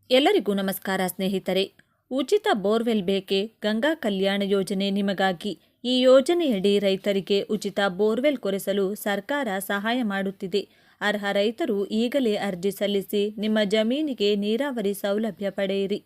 ಎಲ್ಲರಿಗೂ ನಮಸ್ಕಾರ ಸ್ನೇಹಿತರೆ. ಉಚಿತ ಬೋರ್ವೆಲ್ ಬೇಕೆ? ಗಂಗಾ ಕಲ್ಯಾಣ ಯೋಜನೆ ನಿಮಗಾಗಿ. ಈ ಯೋಜನೆಯಡಿ ರೈತರಿಗೆ ಉಚಿತ ಬೋರ್ವೆಲ್ ಕೊರೆಸಲು ಸರ್ಕಾರ ಸಹಾಯ ಮಾಡುತ್ತಿದೆ. ಅರ್ಹ ರೈತರು ಈಗಲೇ ಅರ್ಜಿ ಸಲ್ಲಿಸಿ ನಿಮ್ಮ ಜಮೀನಿಗೆ ನೀರಾವರಿ ಸೌಲಭ್ಯ ಪಡೆಯಿರಿ.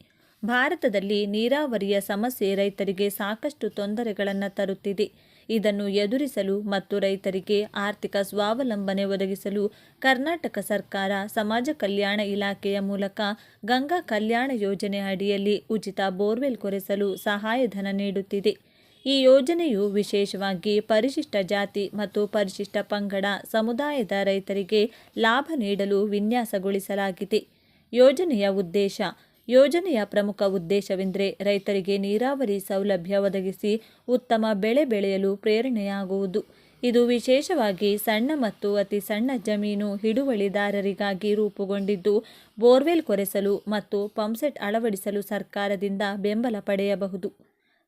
ಭಾರತದಲ್ಲಿ ನೀರಾವರಿಯ ಸಮಸ್ಯೆ ರೈತರಿಗೆ ಸಾಕಷ್ಟು ತೊಂದರೆಗಳನ್ನು ತರುತ್ತಿದೆ. ಇದನ್ನು ಎದುರಿಸಲು ಮತ್ತು ರೈತರಿಗೆ ಆರ್ಥಿಕ ಸ್ವಾವಲಂಬನೆ ಒದಗಿಸಲು ಕರ್ನಾಟಕ ಸರ್ಕಾರ ಸಮಾಜ ಕಲ್ಯಾಣ ಇಲಾಖೆಯ ಮೂಲಕ ಗಂಗಾ ಕಲ್ಯಾಣ ಯೋಜನೆ ಅಡಿಯಲ್ಲಿ ಉಚಿತ ಬೋರ್ವೆಲ್ ಕೊರೆಸಲು ಸಹಾಯಧನ ನೀಡುತ್ತಿದೆ. ಈ ಯೋಜನೆಯು ವಿಶೇಷವಾಗಿ ಪರಿಶಿಷ್ಟ ಜಾತಿ ಮತ್ತು ಪರಿಶಿಷ್ಟ ಪಂಗಡ ಸಮುದಾಯದ ರೈತರಿಗೆ ಲಾಭ ನೀಡಲು ವಿನ್ಯಾಸಗೊಳಿಸಲಾಗಿದೆ. ಯೋಜನೆಯ ಪ್ರಮುಖ ಉದ್ದೇಶವೆಂದರೆ ರೈತರಿಗೆ ನೀರಾವರಿ ಸೌಲಭ್ಯ ಒದಗಿಸಿ ಉತ್ತಮ ಬೆಳೆ ಬೆಳೆಯಲು ಪ್ರೇರಣೆಯಾಗುವುದು. ಇದು ವಿಶೇಷವಾಗಿ ಸಣ್ಣ ಮತ್ತು ಅತಿ ಸಣ್ಣ ಜಮೀನು ಹಿಡುವಳಿದಾರರಿಗಾಗಿ ರೂಪುಗೊಂಡಿದ್ದು, ಬೋರ್ವೆಲ್ ಕೊರೆಸಲು ಮತ್ತು ಪಂಪ್ಸೆಟ್ ಅಳವಡಿಸಲು ಸರ್ಕಾರದಿಂದ ಬೆಂಬಲ ಪಡೆಯಬಹುದು.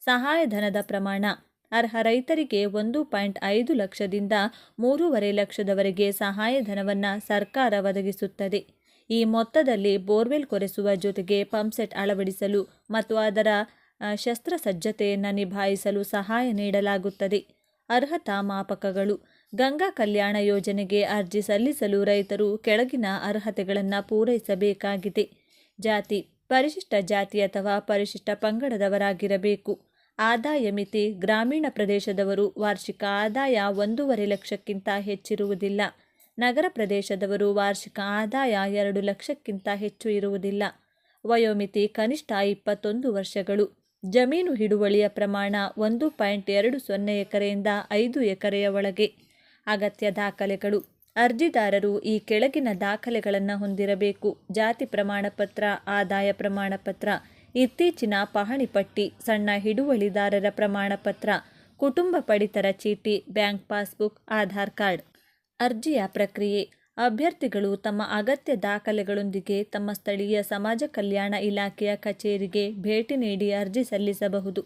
ಸಹಾಯಧನದ ಪ್ರಮಾಣ: ಅರ್ಹ ರೈತರಿಗೆ 1.5 ಲಕ್ಷದಿಂದ 3.5 ಲಕ್ಷದವರೆಗೆ ಸಹಾಯಧನವನ್ನು ಸರ್ಕಾರ ಒದಗಿಸುತ್ತದೆ. ಈ ಮೊತ್ತದಲ್ಲಿ ಬೋರ್ವೆಲ್ ಕೊರೆಸುವ ಜೊತೆಗೆ ಪಂಪ್ಸೆಟ್ ಅಳವಡಿಸಲು ಮತ್ತು ಅದರ ಶಸ್ತ್ರಸಜ್ಜತೆಯನ್ನು ನಿಭಾಯಿಸಲು ಸಹಾಯ ನೀಡಲಾಗುತ್ತದೆ. ಅರ್ಹತಾ ಮಾಪಕಗಳು: ಗಂಗಾ ಕಲ್ಯಾಣ ಯೋಜನೆಗೆ ಅರ್ಜಿ ಸಲ್ಲಿಸಲು ರೈತರು ಕೆಳಗಿನ ಅರ್ಹತೆಗಳನ್ನು ಪೂರೈಸಬೇಕಾಗಿದೆ. ಜಾತಿ: ಪರಿಶಿಷ್ಟ ಜಾತಿ ಅಥವಾ ಪರಿಶಿಷ್ಟ ಪಂಗಡದವರಾಗಿರಬೇಕು. ಆದಾಯ ಮಿತಿ: ಗ್ರಾಮೀಣ ಪ್ರದೇಶದವರು ವಾರ್ಷಿಕ ಆದಾಯ 1.5 ಲಕ್ಷಕ್ಕಿಂತ ಹೆಚ್ಚಿರುವುದಿಲ್ಲ. ನಗರ ಪ್ರದೇಶದವರು ವಾರ್ಷಿಕ ಆದಾಯ 2 ಲಕ್ಷಕ್ಕಿಂತ ಹೆಚ್ಚು ಇರುವುದಿಲ್ಲ. ವಯೋಮಿತಿ ಕನಿಷ್ಠ 21 ವರ್ಷಗಳು. ಜಮೀನು ಹಿಡುವಳಿಯ ಪ್ರಮಾಣ 1.20 ಎಕರೆಯಿಂದ 5 ಎಕರೆಯ ಒಳಗೆ. ಅಗತ್ಯ ದಾಖಲೆಗಳು: ಅರ್ಜಿದಾರರು ಈ ಕೆಳಗಿನ ದಾಖಲೆಗಳನ್ನು ಹೊಂದಿರಬೇಕು: ಜಾತಿ ಪ್ರಮಾಣಪತ್ರ, ಆದಾಯ ಪ್ರಮಾಣಪತ್ರ, ಇತ್ತೀಚಿನ ಪಹಣಿ ಪಟ್ಟಿ, ಸಣ್ಣ ಹಿಡುವಳಿದಾರರ ಪ್ರಮಾಣಪತ್ರ, ಕುಟುಂಬ ಪಡಿತರ ಚೀಟಿ, ಬ್ಯಾಂಕ್ ಪಾಸ್ಬುಕ್, ಆಧಾರ್ ಕಾರ್ಡ್. ಅರ್ಜಿಯ ಪ್ರಕ್ರಿಯೆ: ಅಭ್ಯರ್ಥಿಗಳು ತಮ್ಮ ಅಗತ್ಯ ದಾಖಲೆಗಳೊಂದಿಗೆ ತಮ್ಮ ಸ್ಥಳೀಯ ಸಮಾಜ ಕಲ್ಯಾಣ ಇಲಾಖೆಯ ಕಚೇರಿಗೆ ಭೇಟಿ ನೀಡಿ ಅರ್ಜಿ ಸಲ್ಲಿಸಬಹುದು.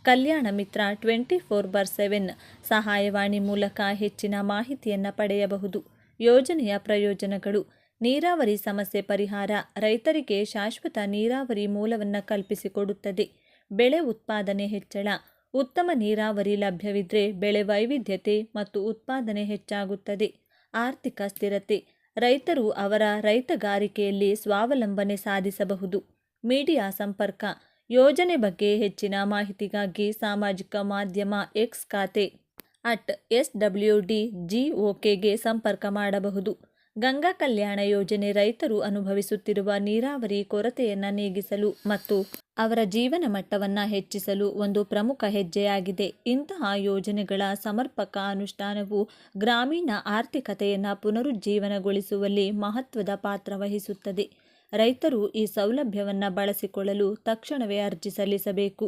ಕಲ್ಯಾಣ ಮಿತ್ರ 24/7 ಸಹಾಯವಾಣಿ ಮೂಲಕ ಹೆಚ್ಚಿನ ಮಾಹಿತಿಯನ್ನು ಪಡೆಯಬಹುದು. ಯೋಜನೆಯ ಪ್ರಯೋಜನಗಳು: ನೀರಾವರಿ ಸಮಸ್ಯೆ ಪರಿಹಾರ: ರೈತರಿಗೆ ಶಾಶ್ವತ ನೀರಾವರಿ ಮೂಲವನ್ನು ಕಲ್ಪಿಸಿಕೊಡುತ್ತದೆ. ಬೆಳೆ ಉತ್ಪಾದನೆ ಹೆಚ್ಚಳ: ಉತ್ತಮ ನೀರಾವರಿ ಲಭ್ಯವಿದ್ದರೆ ಬೆಳೆ ವೈವಿಧ್ಯತೆ ಮತ್ತು ಉತ್ಪಾದನೆ ಹೆಚ್ಚಾಗುತ್ತದೆ. ಆರ್ಥಿಕ ಸ್ಥಿರತೆ: ರೈತರು ಅವರ ರೈತಗಾರಿಕೆಯಲ್ಲಿ ಸ್ವಾವಲಂಬನೆ ಸಾಧಿಸಬಹುದು. ಮೀಡಿಯಾ ಸಂಪರ್ಕ: ಯೋಜನೆ ಬಗ್ಗೆ ಹೆಚ್ಚಿನ ಮಾಹಿತಿಗಾಗಿ ಸಾಮಾಜಿಕ ಮಾಧ್ಯಮ ಎಕ್ಸ್ ಖಾತೆ @SWDGOKಗೆ ಸಂಪರ್ಕ ಮಾಡಬಹುದು. ಗಂಗಾ ಕಲ್ಯಾಣ ಯೋಜನೆ ರೈತರು ಅನುಭವಿಸುತ್ತಿರುವ ನೀರಾವರಿ ಕೊರತೆಯನ್ನು ನೀಗಿಸಲು ಮತ್ತು ಅವರ ಜೀವನ ಮಟ್ಟವನ್ನು ಹೆಚ್ಚಿಸಲು ಒಂದು ಪ್ರಮುಖ ಹೆಜ್ಜೆಯಾಗಿದೆ. ಇಂತಹ ಯೋಜನೆಗಳ ಸಮರ್ಪಕ ಅನುಷ್ಠಾನವು ಗ್ರಾಮೀಣ ಆರ್ಥಿಕತೆಯನ್ನು ಪುನರುಜ್ಜೀವನಗೊಳಿಸುವಲ್ಲಿ ಮಹತ್ವದ ಪಾತ್ರ ವಹಿಸುತ್ತದೆ. ರೈತರು ಈ ಸೌಲಭ್ಯವನ್ನು ಬಳಸಿಕೊಳ್ಳಲು ತಕ್ಷಣವೇ ಅರ್ಜಿ ಸಲ್ಲಿಸಬೇಕು.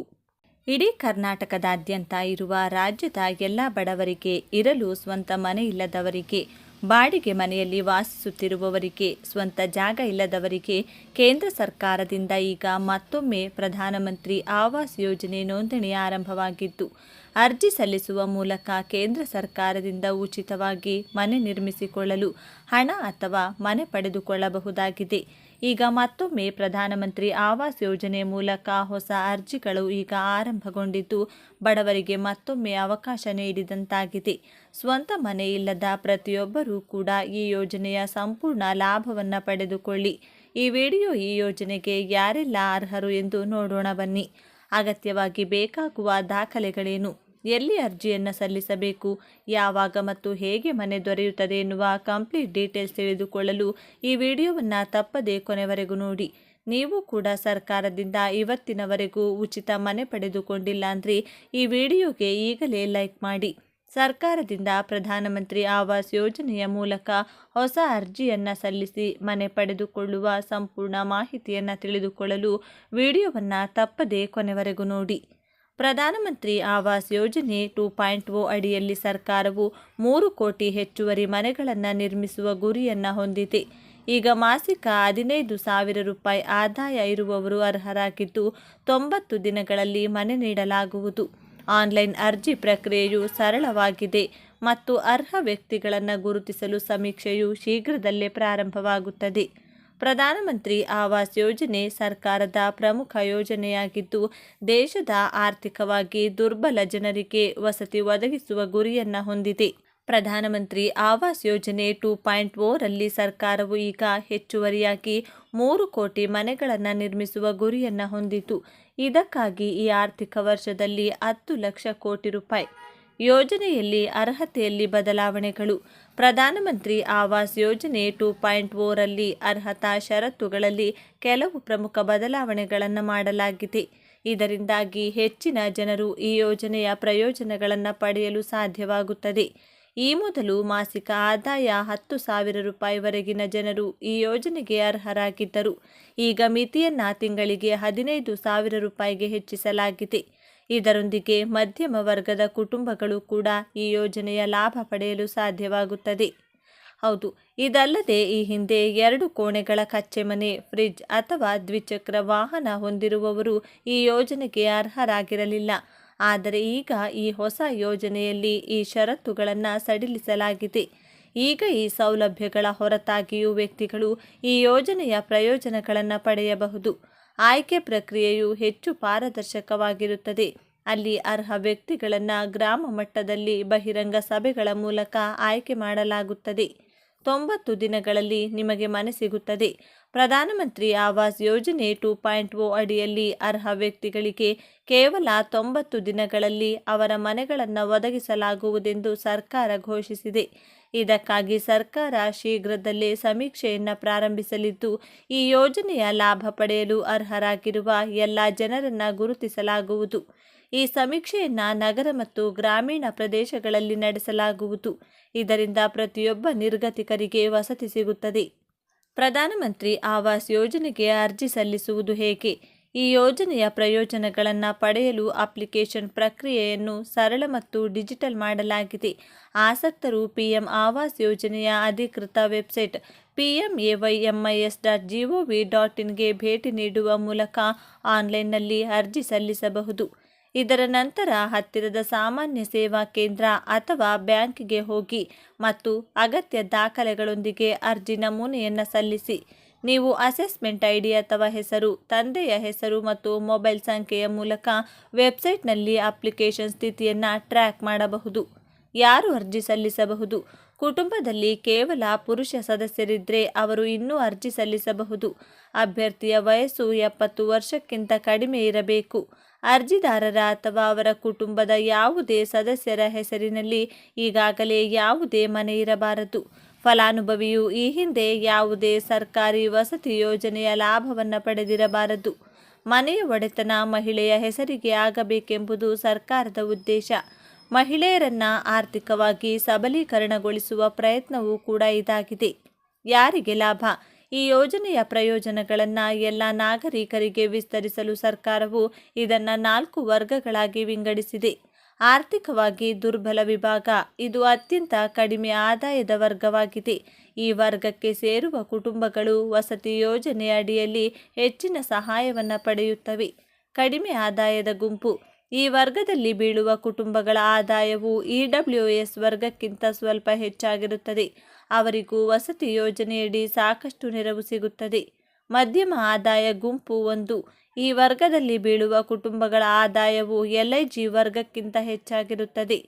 ಇಡೀ ಕರ್ನಾಟಕದಾದ್ಯಂತ ಇರುವ ರಾಜ್ಯದ ಎಲ್ಲ ಬಡವರಿಗೆ, ಇರಲು ಸ್ವಂತ ಮನೆ ಇಲ್ಲದವರಿಗೆ, ಬಾಡಿಗೆ ಮನೆಯಲ್ಲಿ ವಾಸಿಸುತ್ತಿರುವವರಿಗೆ, ಸ್ವಂತ ಜಾಗ ಇಲ್ಲದವರಿಗೆ ಕೇಂದ್ರ ಸರ್ಕಾರದಿಂದ ಈಗ ಮತ್ತೊಮ್ಮೆ ಪ್ರಧಾನಮಂತ್ರಿ ಆವಾಸ್ ಯೋಜನೆ ನೋಂದಣಿ ಆರಂಭವಾಗಿದ್ದು, ಅರ್ಜಿ ಸಲ್ಲಿಸುವ ಮೂಲಕ ಕೇಂದ್ರ ಸರ್ಕಾರದಿಂದ ಉಚಿತವಾಗಿ ಮನೆ ನಿರ್ಮಿಸಿಕೊಳ್ಳಲು ಹಣ ಅಥವಾ ಮನೆ ಪಡೆದುಕೊಳ್ಳಬಹುದಾಗಿದೆ. ಈಗ ಮತ್ತೊಮ್ಮೆ ಪ್ರಧಾನಮಂತ್ರಿ ಆವಾಸ್ ಯೋಜನೆ ಮೂಲಕ ಹೊಸ ಅರ್ಜಿಗಳು ಈಗ ಆರಂಭಗೊಂಡಿದ್ದು, ಬಡವರಿಗೆ ಮತ್ತೊಮ್ಮೆ ಅವಕಾಶ ನೀಡಿದಂತಾಗಿದೆ. ಸ್ವಂತ ಮನೆ ಇಲ್ಲದ ಪ್ರತಿಯೊಬ್ಬರೂ ಕೂಡ ಈ ಯೋಜನೆಯ ಸಂಪೂರ್ಣ ಲಾಭವನ್ನು ಪಡೆದುಕೊಳ್ಳಿ. ಈ ಯೋಜನೆಗೆ ಯಾರೆಲ್ಲ ಅರ್ಹರು ಎಂದು ನೋಡೋಣ ಬನ್ನಿ. ಅಗತ್ಯವಾಗಿ ಬೇಕಾಗುವ ದಾಖಲೆಗಳೇನು? ಎಲ್ಲಿ ಅರ್ಜಿಯನ್ನು ಸಲ್ಲಿಸಬೇಕು? ಯಾವಾಗ ಮತ್ತು ಹೇಗೆ ಮನೆ ದೊರೆಯುತ್ತದೆ ಎನ್ನುವ ಕಂಪ್ಲೀಟ್ ಡೀಟೇಲ್ಸ್ ತಿಳಿದುಕೊಳ್ಳಲು ಈ ವಿಡಿಯೋವನ್ನು ತಪ್ಪದೇ ಕೊನೆವರೆಗೂ ನೋಡಿ. ನೀವು ಕೂಡ ಸರ್ಕಾರದಿಂದ ಇವತ್ತಿನವರೆಗೂ ಉಚಿತ ಮನೆ ಪಡೆದುಕೊಂಡಿಲ್ಲ ಅಂದರೆ ಈ ವಿಡಿಯೋಗೆ ಈಗಲೇ ಲೈಕ್ ಮಾಡಿ. ಸರ್ಕಾರದಿಂದ ಪ್ರಧಾನಮಂತ್ರಿ ಆವಾಸ್ ಯೋಜನೆಯ ಮೂಲಕ ಹೊಸ ಅರ್ಜಿಯನ್ನು ಸಲ್ಲಿಸಿ ಮನೆ ಪಡೆದುಕೊಳ್ಳುವ ಸಂಪೂರ್ಣ ಮಾಹಿತಿಯನ್ನು ತಿಳಿದುಕೊಳ್ಳಲು ವಿಡಿಯೋವನ್ನು ತಪ್ಪದೇ ಕೊನೆವರೆಗೂ ನೋಡಿ. ಪ್ರಧಾನಮಂತ್ರಿ ಆವಾಸ್ ಯೋಜನೆ 2.0 ಅಡಿಯಲ್ಲಿ ಸರ್ಕಾರವು 3 ಕೋಟಿ ಹೆಚ್ಚುವರಿ ಮನೆಗಳನ್ನು ನಿರ್ಮಿಸುವ ಗುರಿಯನ್ನು ಹೊಂದಿದೆ. ಈಗ ಮಾಸಿಕ 15,000 ರೂಪಾಯಿ ಆದಾಯ ಇರುವವರು ಅರ್ಹರಾಗಿದ್ದು 90 ದಿನಗಳಲ್ಲಿ ಮನೆ ನೀಡಲಾಗುವುದು. ಆನ್ಲೈನ್ ಅರ್ಜಿ ಪ್ರಕ್ರಿಯೆಯು ಸರಳವಾಗಿದೆ ಮತ್ತು ಅರ್ಹ ವ್ಯಕ್ತಿಗಳನ್ನು ಗುರುತಿಸಲು ಸಮೀಕ್ಷೆಯು ಶೀಘ್ರದಲ್ಲೇ ಪ್ರಾರಂಭವಾಗುತ್ತದೆ. ಪ್ರಧಾನಮಂತ್ರಿ ಆವಾಸ್ ಯೋಜನೆ ಸರ್ಕಾರದ ಪ್ರಮುಖ ಯೋಜನೆಯಾಗಿದ್ದು, ದೇಶದ ಆರ್ಥಿಕವಾಗಿ ದುರ್ಬಲ ಜನರಿಗೆ ವಸತಿ ಒದಗಿಸುವ ಗುರಿಯನ್ನು ಹೊಂದಿದೆ. ಪ್ರಧಾನಮಂತ್ರಿ ಆವಾಸ್ ಯೋಜನೆ 2.0 ರಲ್ಲಿ ಸರ್ಕಾರವು ಈಗ ಹೆಚ್ಚುವರಿಯಾಗಿ 3 ಕೋಟಿ ಮನೆಗಳನ್ನು ನಿರ್ಮಿಸುವ ಗುರಿಯನ್ನು ಹೊಂದಿದ್ದು, ಇದಕ್ಕಾಗಿ ಈ ಆರ್ಥಿಕ ವರ್ಷದಲ್ಲಿ 10 ಲಕ್ಷ ಕೋಟಿ ರೂಪಾಯಿ. ಯೋಜನೆಯಲ್ಲಿ ಅರ್ಹತೆಯಲ್ಲಿ ಬದಲಾವಣೆಗಳು. ಪ್ರಧಾನಮಂತ್ರಿ ಆವಾಸ್ ಯೋಜನೆ 2.0 ರಲ್ಲಿ ಅರ್ಹತಾ ಷರತ್ತುಗಳಲ್ಲಿ ಕೆಲವು ಪ್ರಮುಖ ಬದಲಾವಣೆಗಳನ್ನು ಮಾಡಲಾಗಿದೆ. ಇದರಿಂದಾಗಿ ಹೆಚ್ಚಿನ ಜನರು ಈ ಯೋಜನೆಯ ಪ್ರಯೋಜನಗಳನ್ನು ಪಡೆಯಲು ಸಾಧ್ಯವಾಗುತ್ತದೆ. ಈ ಮೊದಲು ಮಾಸಿಕ ಆದಾಯ 10,000 ರೂಪಾಯಿವರೆಗಿನ ಜನರು ಈ ಯೋಜನೆಗೆ ಅರ್ಹರಾಗಿದ್ದರು. ಈಗ ಮಿತಿಯನ್ನು ತಿಂಗಳಿಗೆ 15,000 ರೂಪಾಯಿಗೆ ಹೆಚ್ಚಿಸಲಾಗಿದೆ. ಇದರೊಂದಿಗೆ ಮಧ್ಯಮ ವರ್ಗದ ಕುಟುಂಬಗಳು ಕೂಡ ಈ ಯೋಜನೆಯ ಲಾಭ ಪಡೆಯಲು ಸಾಧ್ಯವಾಗುತ್ತದೆ. ಹೌದು, ಇದಲ್ಲದೆ ಈ ಹಿಂದೆ 2 ಕೋಣೆಗಳ ಕಚ್ಚೆ ಮನೆ, ಫ್ರಿಡ್ಜ್ ಅಥವಾ ದ್ವಿಚಕ್ರ ವಾಹನ ಹೊಂದಿರುವವರು ಈ ಯೋಜನೆಗೆ ಅರ್ಹರಾಗಿರಲಿಲ್ಲ. ಆದರೆ ಈಗ ಈ ಹೊಸ ಯೋಜನೆಯಲ್ಲಿ ಈ ಷರತ್ತುಗಳನ್ನು ಸಡಿಲಿಸಲಾಗಿದೆ. ಈಗ ಈ ಸೌಲಭ್ಯಗಳ ಹೊರತಾಗಿಯೂ ವ್ಯಕ್ತಿಗಳು ಈ ಯೋಜನೆಯ ಪ್ರಯೋಜನಗಳನ್ನು ಪಡೆಯಬಹುದು. ಆಯ್ಕೆ ಪ್ರಕ್ರಿಯೆಯು ಹೆಚ್ಚು ಪಾರದರ್ಶಕವಾಗಿರುತ್ತದೆ. ಅಲ್ಲಿ ಅರ್ಹ ವ್ಯಕ್ತಿಗಳನ್ನು ಗ್ರಾಮ ಮಟ್ಟದಲ್ಲಿ ಬಹಿರಂಗ ಸಭೆಗಳ ಮೂಲಕ ಆಯ್ಕೆ ಮಾಡಲಾಗುತ್ತದೆ. 90 ದಿನಗಳಲ್ಲಿ ನಿಮಗೆ ಮನೆ ಸಿಗುತ್ತದೆ. ಪ್ರಧಾನಮಂತ್ರಿ ಆವಾಸ್ ಯೋಜನೆ 2.0 ಅಡಿಯಲ್ಲಿ ಅರ್ಹ ವ್ಯಕ್ತಿಗಳಿಗೆ ಕೇವಲ 90 ದಿನಗಳಲ್ಲಿ ಅವರ ಮನೆಗಳನ್ನು ಒದಗಿಸಲಾಗುವುದೆಂದು ಸರ್ಕಾರ ಘೋಷಿಸಿದೆ. ಇದಕ್ಕಾಗಿ ಸರ್ಕಾರ ಶೀಘ್ರದಲ್ಲೇ ಸಮೀಕ್ಷೆಯನ್ನು ಪ್ರಾರಂಭಿಸಲಿದ್ದು, ಈ ಯೋಜನೆಯ ಲಾಭ ಪಡೆಯಲು ಅರ್ಹರಾಗಿರುವ ಎಲ್ಲ ಜನರನ್ನು ಗುರುತಿಸಲಾಗುವುದು. ಈ ಸಮೀಕ್ಷೆಯನ್ನು ನಗರ ಮತ್ತು ಗ್ರಾಮೀಣ ಪ್ರದೇಶಗಳಲ್ಲಿ ನಡೆಸಲಾಗುವುದು. ಇದರಿಂದ ಪ್ರತಿಯೊಬ್ಬ ನಿರ್ಗತಿಕರಿಗೆ ವಸತಿ ಸಿಗುತ್ತದೆ. ಪ್ರಧಾನಮಂತ್ರಿ ಆವಾಸ್ ಯೋಜನೆಗೆ ಅರ್ಜಿ ಸಲ್ಲಿಸುವುದು ಹೇಗೆ? ಈ ಯೋಜನೆಯ ಪ್ರಯೋಜನಗಳನ್ನು ಪಡೆಯಲು ಅಪ್ಲಿಕೇಶನ್ ಪ್ರಕ್ರಿಯೆಯನ್ನು ಸರಳ ಮತ್ತು ಡಿಜಿಟಲ್ ಮಾಡಲಾಗಿದೆ. ಆಸಕ್ತರು ಪಿಎಂ ಆವಾಸ್ ಯೋಜನೆಯ ಅಧಿಕೃತ ವೆಬ್ಸೈಟ್ pmaymys.gov.in ಗೆ ಭೇಟಿ ನೀಡುವ ಮೂಲಕ ಆನ್ಲೈನ್ನಲ್ಲಿ ಅರ್ಜಿ ಸಲ್ಲಿಸಬಹುದು. ಇದರ ನಂತರ ಹತ್ತಿರದ ಸಾಮಾನ್ಯ ಸೇವಾ ಕೇಂದ್ರ ಅಥವಾ ಬ್ಯಾಂಕ್ಗೆ ಹೋಗಿ ಮತ್ತು ಅಗತ್ಯ ದಾಖಲೆಗಳೊಂದಿಗೆ ಅರ್ಜಿ ನಮೂನೆಯನ್ನು ಸಲ್ಲಿಸಿ. ನೀವು ಅಸೆಸ್ಮೆಂಟ್ ಐಡಿ ಅಥವಾ ಹೆಸರು, ತಂದೆಯ ಹೆಸರು ಮತ್ತು ಮೊಬೈಲ್ ಸಂಖ್ಯೆಯ ಮೂಲಕ ವೆಬ್ಸೈಟ್ನಲ್ಲಿ ಅಪ್ಲಿಕೇಶನ್ ಸ್ಥಿತಿಯನ್ನು ಟ್ರ್ಯಾಕ್ ಮಾಡಬಹುದು. ಯಾರು ಅರ್ಜಿ ಸಲ್ಲಿಸಬಹುದು? ಕುಟುಂಬದಲ್ಲಿ ಕೇವಲ ಪುರುಷ ಸದಸ್ಯರಿದ್ದರೆ ಅವರು ಇನ್ನೂ ಅರ್ಜಿ ಸಲ್ಲಿಸಬಹುದು. ಅಭ್ಯರ್ಥಿಯ ವಯಸ್ಸು 70 ವರ್ಷಕ್ಕಿಂತ ಕಡಿಮೆ ಇರಬೇಕು. ಅರ್ಜಿದಾರರ ಅಥವಾ ಅವರ ಕುಟುಂಬದ ಯಾವುದೇ ಸದಸ್ಯರ ಹೆಸರಿನಲ್ಲಿ ಈಗಾಗಲೇ ಯಾವುದೇ ಮನೆ ಇರಬಾರದು. ಫಲಾನುಭವಿಯು ಈ ಹಿಂದೆ ಯಾವುದೇ ಸರ್ಕಾರಿ ವಸತಿ ಯೋಜನೆಯ ಲಾಭವನ್ನು ಪಡೆದಿರಬಾರದು. ಮನೆಯ ಒಡೆತನ ಮಹಿಳೆಯ ಹೆಸರಿಗೆ ಆಗಬೇಕೆಂಬುದು ಸರ್ಕಾರದ ಉದ್ದೇಶ. ಮಹಿಳೆಯರನ್ನು ಆರ್ಥಿಕವಾಗಿ ಸಬಲೀಕರಣಗೊಳಿಸುವ ಪ್ರಯತ್ನವೂ ಕೂಡ ಇದಾಗಿದೆ. ಯಾರಿಗೆ ಲಾಭ? ಈ ಯೋಜನೆಯ ಪ್ರಯೋಜನಗಳನ್ನು ಎಲ್ಲ ನಾಗರಿಕರಿಗೆ ವಿಸ್ತರಿಸಲು ಸರ್ಕಾರವು ಇದನ್ನು 4 ವರ್ಗಗಳಾಗಿ ವಿಂಗಡಿಸಿದೆ. ಆರ್ಥಿಕವಾಗಿ ದುರ್ಬಲ ವಿಭಾಗ. ಇದು ಅತ್ಯಂತ ಕಡಿಮೆ ಆದಾಯದ ವರ್ಗವಾಗಿದೆ. ಈ ವರ್ಗಕ್ಕೆ ಸೇರುವ ಕುಟುಂಬಗಳು ವಸತಿ ಯೋಜನೆಯ ಅಡಿಯಲ್ಲಿ ಹೆಚ್ಚಿನ ಸಹಾಯವನ್ನು ಪಡೆಯುತ್ತವೆ. ಕಡಿಮೆ ಆದಾಯದ ಗುಂಪು. ಈ ವರ್ಗದಲ್ಲಿ ಬೀಳುವ ಕುಟುಂಬಗಳ ಆದಾಯವು EWS ವರ್ಗಕ್ಕಿಂತ ಸ್ವಲ್ಪ ಹೆಚ್ಚಾಗಿರುತ್ತದೆ. ಅವರಿಗೂ ವಸತಿ ಯೋಜನೆಯಡಿ ಸಾಕಷ್ಟು ನೆರವು ಸಿಗುತ್ತದೆ. ಮಧ್ಯಮ ಆದಾಯ ಗುಂಪು 1. ಈ ವರ್ಗದಲ್ಲಿ ಬೀಳುವ ಕುಟುಂಬಗಳ ಆದಾಯವು LIG ವರ್ಗಕ್ಕಿಂತ ಹೆಚ್ಚಾಗಿರುತ್ತದೆ.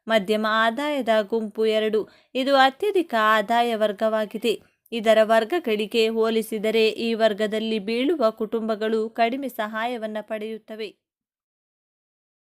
ಮಧ್ಯಮ ಆದಾಯದ ಗುಂಪು 2. ಇದು ಅತ್ಯಧಿಕ ಆದಾಯ ವರ್ಗವಾಗಿದೆ. ಇದರ ವರ್ಗಗಳಿಗೆ ಹೋಲಿಸಿದರೆ ಈ ವರ್ಗದಲ್ಲಿ ಬೀಳುವ ಕುಟುಂಬಗಳು ಕಡಿಮೆ ಸಹಾಯವನ್ನು ಪಡೆಯುತ್ತವೆ.